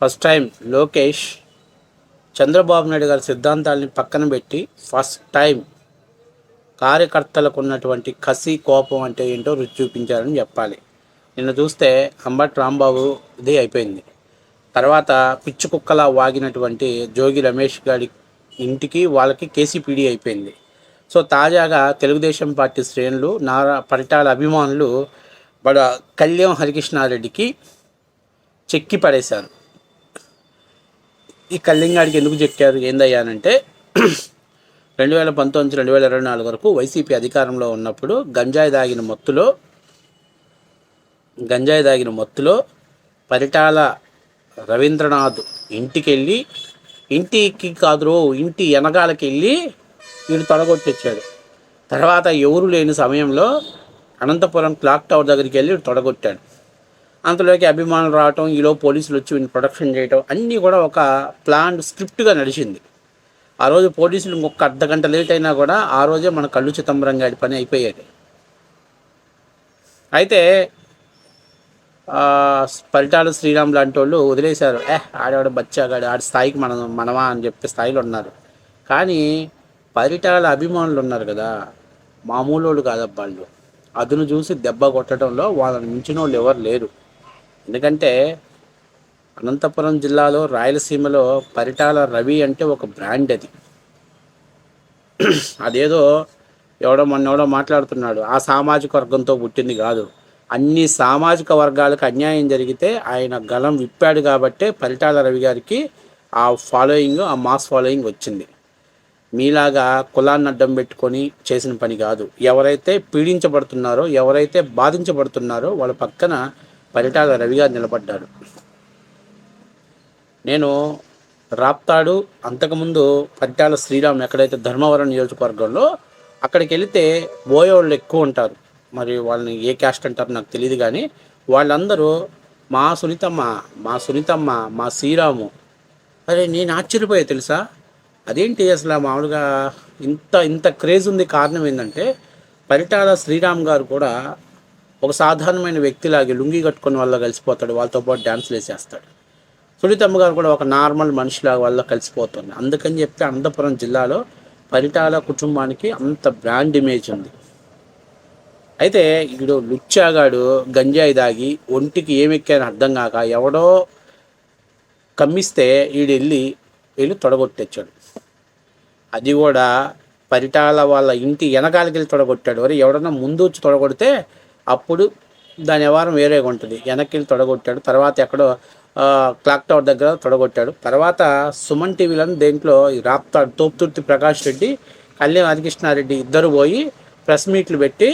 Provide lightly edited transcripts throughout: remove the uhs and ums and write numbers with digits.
First time Lokesh Chandrababu Naidu గారి సిద్ధాంతాలని పక్కన పెట్టి ఫస్ట్ టైం కార్యకర్తలకు ఉన్నటువంటి కసి కోపం అంటే ఏంటో రుచి చూపించారని చెప్పాలి. నిన్న చూస్తే అంబటి రాంబాబు ఇది అయిపోయింది. తర్వాత పిచ్చి కుక్కలా వాగినటువంటి జోగి రమేష్ గారి ఇంటికి వాళ్ళకి కేసీపీడీ అయిపోయింది. సో తాజాగా తెలుగుదేశం పార్టీ శ్రేణులు నారా పరిటాల అభిమానులు కళ్యాణ్ హరికృష్ణారెడ్డికి చెక్కి పడేశారు. ఈ కళ్యాణ్గాడికి ఎందుకు చెక్కారు ఏందయ్యానంటే 2019-2024 వరకు వైసీపీ అధికారంలో ఉన్నప్పుడు గంజాయి దాగిన మత్తులో పరిటాల రవీంద్రనాథ్ ఇంటికి కాదు ఇంటి వెనకాలకి వెళ్ళి వీడు తొడగొట్టొచ్చాడు. తర్వాత ఎవరు లేని సమయంలో అనంతపురం క్లాక్ టవర్ దగ్గరికి వెళ్ళి తొడగొట్టాడు. అంతలోకి అభిమానులు రావటం, ఈలో పోలీసులు వచ్చి వీడిని ప్రొటెక్షన్ చేయటం అన్నీ కూడా ఒక ప్లాన్ స్క్రిప్ట్గా నడిచింది. ఆ రోజు పోలీసులు ఇంకొక అర్ధగంట లేట్ అయినా కూడా ఆ రోజే మన కళ్ళు చిదంబరం గారి పని అయిపోయేది. అయితే పరిటాల శ్రీరామ్ లాంటి వాళ్ళు వదిలేశారు. ఆడవాడు బచ్చాగాడు, ఆడి స్థాయికి మనమా అని చెప్పే స్థాయిలో ఉన్నారు. కానీ పరిటాల అభిమానులు ఉన్నారు కదా, మామూలు వాళ్ళు కాదబ్బా వాళ్ళు. అదును చూసి దెబ్బ కొట్టడంలో వాళ్ళని మించిన వాళ్ళు ఎవరు లేరు. ఎందుకంటే అనంతపురం జిల్లాలో రాయలసీమలో పరిటాల రవి అంటే ఒక బ్రాండ్. అదేదో మొన్నెవడో మాట్లాడుతున్నాడు, ఆ సామాజిక వర్గంతో పుట్టింది కాదు. అన్ని సామాజిక వర్గాలకు అన్యాయం జరిగితే ఆయన గలం విప్పాడు కాబట్టే పరిటాల రవి గారికి ఆ ఫాలోయింగ్, ఆ మాస్ ఫాలోయింగ్ వచ్చింది. మీలాగా కులాన్ని అడ్డం పెట్టుకొని చేసిన పని కాదు. ఎవరైతే పీడించబడుతున్నారో, ఎవరైతే బాధించబడుతున్నారో వాళ్ళ పక్కన పరిటాల రవి గారు నిలబడ్డాడు. నేను రాప్తాడు, అంతకుముందు పరిటాల శ్రీరామ్ ఎక్కడైతే ధర్మవరం నియోజకవర్గంలో అక్కడికి వెళితే బోయేవాళ్ళు ఎక్కువ ఉంటారు. మరి వాళ్ళని ఏ క్యాస్ట్ అంటారు నాకు తెలియదు. కానీ వాళ్ళందరూ మా సునీతమ్మ మా శ్రీరాము. అరే నేను ఆశ్చర్యపోయా తెలుసా. అదేంటి అసలు మామూలుగా ఇంత క్రేజ్ ఉంది. కారణం ఏంటంటే పరిటాల శ్రీరామ్ గారు కూడా ఒక సాధారణమైన వ్యక్తిలాగే లుంగి కట్టుకుని వాళ్ళ కలిసిపోతాడు, వాళ్ళతో పాటు డ్యాన్స్లు వేసేస్తాడు. సునీతమ్మ గారు కూడా ఒక నార్మల్ మనిషిలాగా వాళ్ళ కలిసిపోతుంది. అందుకని చెప్పి అనంతపురం జిల్లాలో పరిటాల కుటుంబానికి అంత బ్రాండ్ ఇమేజ్ ఉంది. అయితే వీడు లుచ్చాగాడు గంజాయి దాగి ఒంటికి ఏమెక్కాని అర్థం కాక ఎవడో కమ్మిస్తే వీడు వెళ్ళి తొడగొట్టొచ్చాడు. అది కూడా పరిటాల వాళ్ళ ఇంటి వెనకాలకి వెళ్ళి తొడగొట్టాడు. మరి ఎవడన్నా ముందు వచ్చి తొడగొడితే అప్పుడు దాని వ్యవహారం వేరేగా ఉంటుంది. వెనక్కి వెళ్ళి తొడగొట్టాడు. తర్వాత ఎక్కడో క్లాక్ టవర్ దగ్గర తొడగొట్టాడు. తర్వాత సుమన్ టీవీలను దేంట్లో రాప్తాడు తోపుతుర్తి ప్రకాష్ రెడ్డి, కళ్యాణ్ హరికృష్ణారెడ్డి ఇద్దరు పోయి ప్రెస్ మీట్లు పెట్టి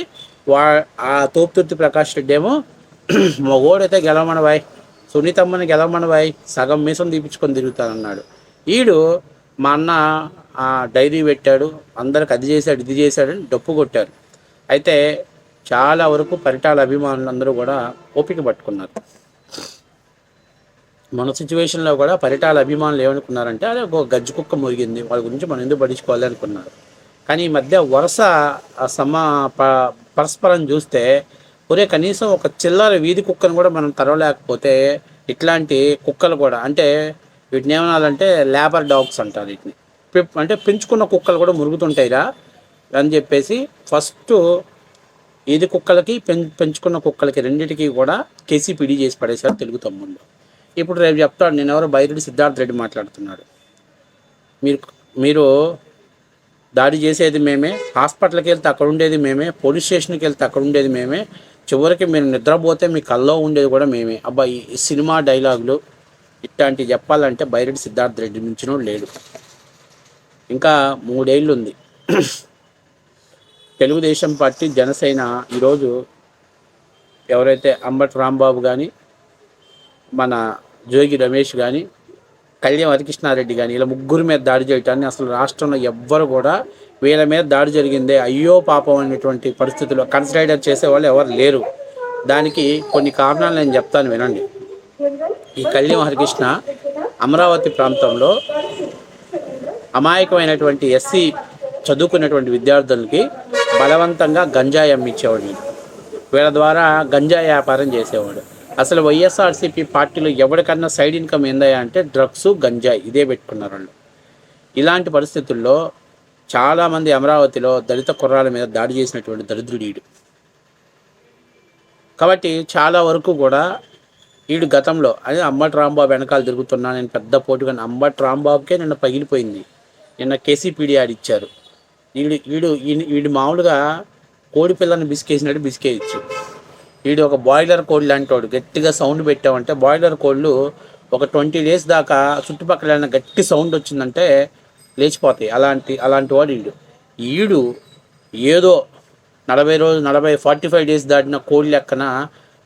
ఆ తోపుతుర్తి ప్రకాష్ రెడ్డి ఏమో మగోడైతే గెలవమనవాయ్, సునీతమ్మని గెలవమనవాయ్, సగం మీసం తీపించుకొని తిరుగుతానన్నాడు. ఈడు మా అన్న డైరీ పెట్టాడు, అందరికి అది చేశాడు ఇది చేశాడని డప్పు కొట్టారు. అయితే చాలా వరకు పరిటాల అభిమానులు అందరూ కూడా ఓపిక పట్టుకున్నారు. మన సిచ్యువేషన్లో కూడా పరిటాల అభిమానులు ఏమనుకున్నారంటే అదే ఒక గజ్జి కుక్క మురిగింది, వాళ్ళ గురించి మనం ఎందుకు పట్టించుకోవాలి అనుకున్నారు. కానీ ఈ మధ్య వరుస పరస్పరం చూస్తే కనీసం ఒక చిల్లర వీధి కుక్కను కూడా మనం తరవలేకపోతే ఇట్లాంటి కుక్కలు కూడా, అంటే వీటిని ఏమనాలంటే లేబర్ డాగ్స్ అంటారు వీటిని, అంటే పెంచుకున్న కుక్కలు కూడా మురుగుతుంటాయిరా అని చెప్పేసి ఫస్ట్ ఈది కుక్కలకి పెంచుకున్న కుక్కలకి రెండింటికి కూడా కేసీపీడీ చేసి పడేశారు తెలుగు తమ్ముళ్ళు. ఇప్పుడు రేపు చెప్తాడు, నేను ఎవరో బైరెడ్డి సిద్ధార్థ రెడ్డి మాట్లాడుతున్నాడు. మీరు దాడి చేసేది మేమే, హాస్పిటల్కి వెళ్తే అక్కడ ఉండేది మేమే, పోలీస్ స్టేషన్కి వెళ్తే అక్కడ ఉండేది మేమే, చివరికి మీరు నిద్రపోతే మీ కల్లో ఉండేది కూడా మేమే. అబ్బాయి ఈ సినిమా డైలాగులు ఇట్లాంటివి చెప్పాలంటే బైరెడ్డి సిద్ధార్థ రెడ్డి మించినో లేడు. ఇంకా 3 ఏళ్ళు ఉంది. తెలుగుదేశం పార్టీ, జనసేన ఈరోజు ఎవరైతే అంబటి రాంబాబు కానీ, మన జోగి రమేష్ కానీ, కళ్యాణ్ హరికృష్ణారెడ్డి కానీ ఇలా ముగ్గురు మీద దాడి చేయటాన్ని అసలు రాష్ట్రంలో ఎవ్వరు కూడా వీళ్ళ మీద దాడి జరిగిందే అయ్యో పాపం అనేటువంటి పరిస్థితుల్లో కన్సిడర్ చేసేవాళ్ళు ఎవరు లేరు. దానికి కొన్ని కారణాలు నేను చెప్తాను వినండి. ఈ కళ్యాణ్ హరికృష్ణ అమరావతి ప్రాంతంలో అమాయకమైనటువంటి ఎస్సీ చదువుకున్నటువంటి విద్యార్థులకి బలవంతంగా గంజాయి అమ్మించేవాడు. వీళ్ళ ద్వారా గంజాయి వ్యాపారం చేసేవాడు. అసలు వైఎస్ఆర్సీపీ పార్టీలో ఎవరికన్నా సైడ్ ఇన్కమ్ ఏందయ్యా అంటే డ్రగ్స్, గంజాయి ఇదే పెట్టుకున్నారు వాళ్ళు. ఇలాంటి పరిస్థితుల్లో చాలామంది అమరావతిలో దళిత కుర్రాల మీద దాడి చేసినటువంటి దరిద్రుడు ఈడు. కాబట్టి చాలా వరకు కూడా వీడు గతంలో అదే అంబటి రాంబాబు వెనకాల తిరుగుతున్నా నేను పెద్ద పోటుగా అంబటి రాంబాబుకే నిన్న పగిలిపోయింది. నిన్న కేసీపీడీ ఆడిచ్చారు. వీడు మామూలుగా కోడి పిల్లని బిసికేసినట్టు బిసికేయచ్చు. వీడు ఒక బాయిలర్ కోడి లాంటి వాడు. గట్టిగా సౌండ్ పెట్టామంటే బాయిలర్ కోళ్ళు ఒక 20 days దాకా చుట్టుపక్కల గట్టి సౌండ్ వచ్చిందంటే లేచిపోతాయి. అలాంటి వాడు ఈడు ఏదో 45 days దాటిన కోడి లెక్కన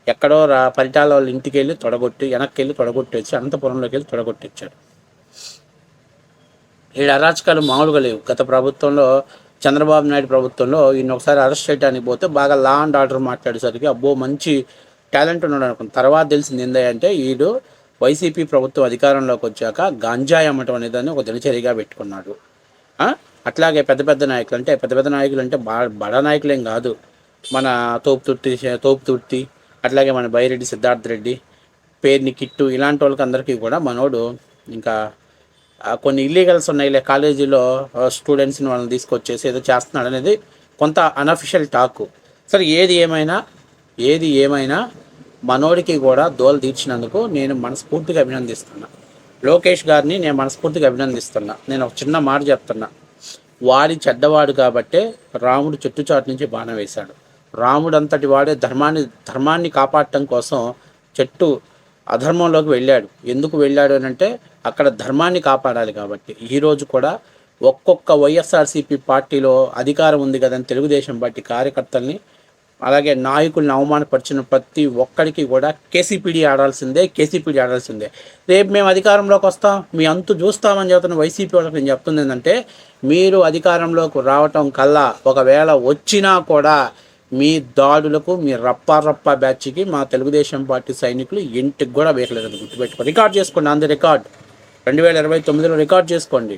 ఎక్కడో పరిటాల వాళ్ళ ఇంటికి వెళ్ళి వెనక్కి వెళ్ళి తొడగొట్టేసి అనంతపురంలోకి వెళ్ళి తొడగొట్టేచ్చాడు. వీడు అరాచకాలు మామూలుగా లేవు. గత ప్రభుత్వంలో చంద్రబాబు నాయుడు ప్రభుత్వంలో ఈయన ఒకసారి అరెస్ట్ చేయడానికి పోతే బాగా లా అండ్ ఆర్డర్ మాట్లాడేసరికి అబ్బో మంచి టాలెంట్ ఉన్నాడు అనుకున్నాను. తర్వాత తెలిసింది ఏంటంటే వీడు వైసీపీ ప్రభుత్వం అధికారంలోకి వచ్చాక గాంజాయి అమ్మటం అనేదాన్ని ఒక దినచర్యగా పెట్టుకున్నాడు. అట్లాగే పెద్ద నాయకులు అంటే బడా నాయకులేం కాదు. మన తోపుతుర్తి అట్లాగే మన బైరెడ్డి సిద్ధార్థ రెడ్డి, పేర్ని కిట్టు ఇలాంటి వాళ్ళకి అందరికీ కూడా మనోడు ఇంకా కొన్ని ఇల్లీగల్స్ ఉన్నాయి కాలేజీలో స్టూడెంట్స్ని వాళ్ళని తీసుకొచ్చేసి ఏదో చేస్తున్నాడు అనేది కొంత అనఫిషియల్ టాక్. సరే ఏది ఏమైనా మనోడికి కూడా దోలు తీర్చినందుకు నేను మనస్ఫూర్తిగా అభినందిస్తున్నా. లోకేష్ గారిని నేను మనస్ఫూర్తిగా అభినందిస్తున్నా. నేను ఒక చిన్న మాట చెప్తున్నా, వాడి చెడ్డవాడు కాబట్టే రాముడు చెట్టుచాటు నుంచి బాణం వేశాడు. రాముడు అంతటి వాడే ధర్మాన్ని కాపాడటం కోసం చెట్టు అధర్మంలోకి వెళ్ళాడు. ఎందుకు వెళ్ళాడు అని అంటే అక్కడ ధర్మాన్ని కాపాడాలి కాబట్టి. ఈరోజు కూడా ఒక్కొక్క వైఎస్ఆర్సీపీ పార్టీలో అధికారం ఉంది కదని తెలుగుదేశం పార్టీ కార్యకర్తల్ని అలాగే నాయకుల్ని అవమానపరిచిన ప్రతి ఒక్కడికి కూడా కేసీపీడీ ఆడాల్సిందే. రేపు మేము అధికారంలోకి వస్తాం, మీ అంతు చూస్తామని చెప్తున్న వైసీపీ వాళ్ళకి నేను చెప్తుంది ఏంటంటే మీరు అధికారంలోకి రావటం కల్లా ఒకవేళ వచ్చినా కూడా మీ దాడులకు మీ రప్పా బ్యాచ్కి మా తెలుగుదేశం పార్టీ సైనికులు ఇంటికి కూడా వేయలేదని గుర్తుపెట్టుకో. రికార్డ్ చేసుకోండి, ఆన్ ది రికార్డ్ 2029లో రికార్డ్ చేసుకోండి.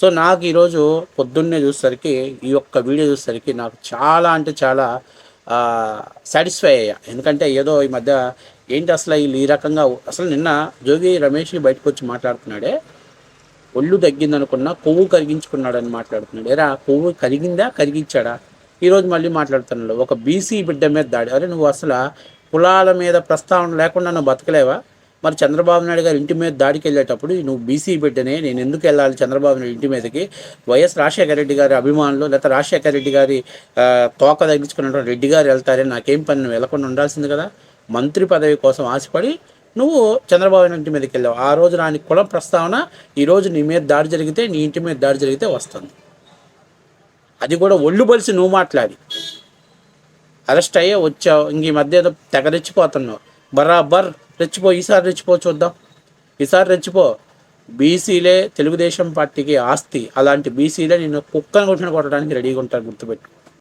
సో నాకు ఈరోజు పొద్దున్నే చూసేసరికి ఈ యొక్క వీడియో చూసేసరికి నాకు చాలా అంటే చాలా సాటిస్ఫై అయ్యా. ఎందుకంటే ఏదో ఈ మధ్య ఏంటి అసలు వీళ్ళు ఈ రకంగా అసలు నిన్న జోగి రమేష్ బయటకు వచ్చి మాట్లాడుతున్నాడే, ఒళ్ళు తగ్గిందనుకున్నా కొవ్వు కరిగించుకున్నాడని మాట్లాడుతున్నాడు. ఎరా కొవ్వు కరిగించాడా? ఈరోజు మళ్ళీ మాట్లాడుతున్నాడు ఒక బీసీ బిడ్డ మీద దాడి. అరే నువ్వు అసలు కులాల మీద ప్రస్తావన లేకుండా నువ్వు బతకలేవా? మరి చంద్రబాబు నాయుడు గారి ఇంటి మీద దాడికి వెళ్ళేటప్పుడు నువ్వు బీసీ బిడ్డనే, నేను ఎందుకు వెళ్ళాలి చంద్రబాబు నాయుడు ఇంటి మీదకి? వైఎస్ రాజశేఖర రెడ్డి గారి అభిమానులు లేకపోతే రాజశేఖర రెడ్డి గారి తోక తగ్గించుకున్నటువంటి రెడ్డి గారు వెళ్తారే, నాకేం పని, నువ్వు వెళ్ళకుండా ఉండాల్సింది కదా. మంత్రి పదవి కోసం ఆశపడి నువ్వు చంద్రబాబు నాయుడు ఇంటి మీదకి వెళ్ళావు. ఆ రోజు రాని కులం ప్రస్తావన ఈరోజు నీ మీద దాడి జరిగితే, నీ ఇంటి మీద దాడి జరిగితే వస్తుంది. అది కూడా ఒళ్ళు బలిసి నువ్వు మాట్లాడి అరెస్ట్ అయ్యే వచ్చావు. ఇంక ఈ మధ్య ఏదో తెగ రెచ్చిపోతున్నావు. బరాబర్ రెచ్చిపో, ఈసారి రెచ్చిపో, చూద్దాం. ఈసారి రెచ్చిపో. బీసీలే తెలుగుదేశం పార్టీకి ఆస్తి. అలాంటి బీసీలే నిన్ను కుక్కను కొట్టడానికి రెడీగా ఉంటారు, గుర్తుపెట్టు.